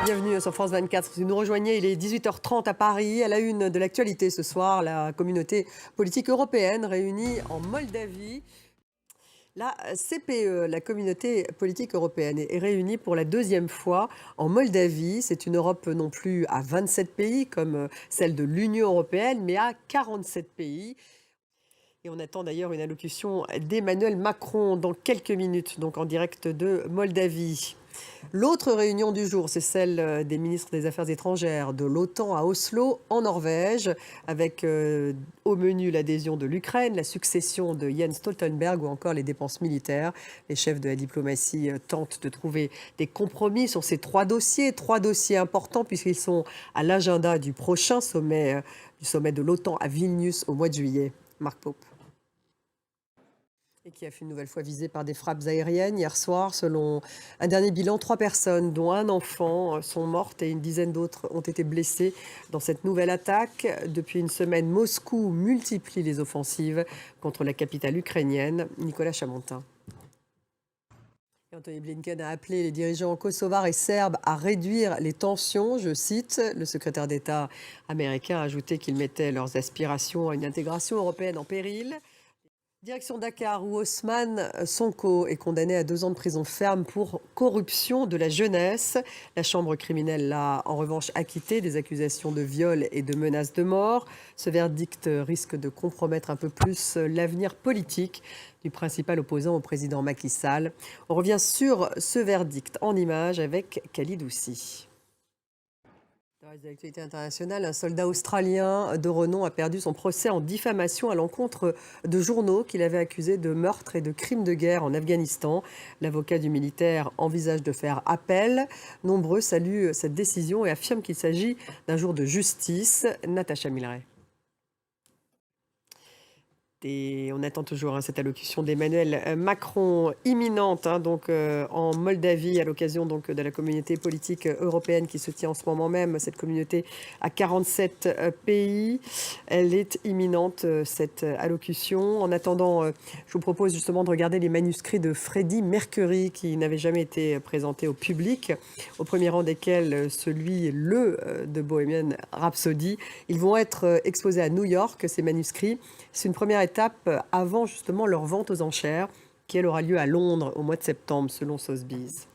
Bienvenue sur France 24. Si vous nous rejoignez, il est 18h30 à Paris. À la une de l'actualité ce soir, la communauté politique européenne réunie en Moldavie. La CPE, la communauté politique européenne, est réunie pour la deuxième fois en Moldavie. C'est une Europe non plus à 27 pays comme celle de l'Union européenne, mais à 47 pays. Et on attend d'ailleurs une allocution d'Emmanuel Macron dans quelques minutes, donc en direct de Moldavie. L'autre réunion du jour, c'est celle des ministres des Affaires étrangères de l'OTAN à Oslo, en Norvège, avec au menu l'adhésion de l'Ukraine, la succession de Jens Stoltenberg ou encore les dépenses militaires. Les chefs de la diplomatie tentent de trouver des compromis sur ces trois dossiers importants puisqu'ils sont à l'agenda du prochain sommet, du sommet de l'OTAN à Vilnius au mois de juillet. Marc Pope. Et qui a fait une nouvelle fois visée par des frappes aériennes hier soir. Selon un dernier bilan, 3 personnes, dont un enfant, sont mortes et une dizaine d'autres ont été blessées dans cette nouvelle attaque. Depuis une semaine, Moscou multiplie les offensives contre la capitale ukrainienne. Nicolas Chamontin. Anthony Blinken a appelé les dirigeants kosovars et serbes à réduire les tensions. Je cite, le secrétaire d'État américain a ajouté qu'il mettait leurs aspirations à une intégration européenne en péril. Direction Dakar, où Ousmane Sonko est condamné à 2 ans de prison ferme pour corruption de la jeunesse. La chambre criminelle l'a en revanche acquitté des accusations de viol et de menaces de mort. Ce verdict risque de compromettre un peu plus l'avenir politique du principal opposant au président Macky Sall. On revient sur ce verdict en images avec Khalid Oussi. Dans les actualités internationales, un soldat australien de renom a perdu son procès en diffamation à l'encontre de journaux qu'il avait accusés de meurtre et de crimes de guerre en Afghanistan. L'avocat du militaire envisage de faire appel. Nombreux saluent cette décision et affirment qu'il s'agit d'un jour de justice. Natacha Milleret. Et on attend toujours cette allocution d'Emmanuel Macron imminente en Moldavie à l'occasion de la communauté politique européenne qui se tient en ce moment même. Cette communauté à 47 pays, elle est imminente cette allocution. En attendant, je vous propose justement de regarder les manuscrits de Freddie Mercury qui n'avaient jamais été présentés au public, au premier rang desquels celui de Bohemian Rhapsody. Ils vont être exposés à New York, ces manuscrits. C'est une première étape avant justement leur vente aux enchères qui elle aura lieu à Londres au mois de septembre selon Sotheby's.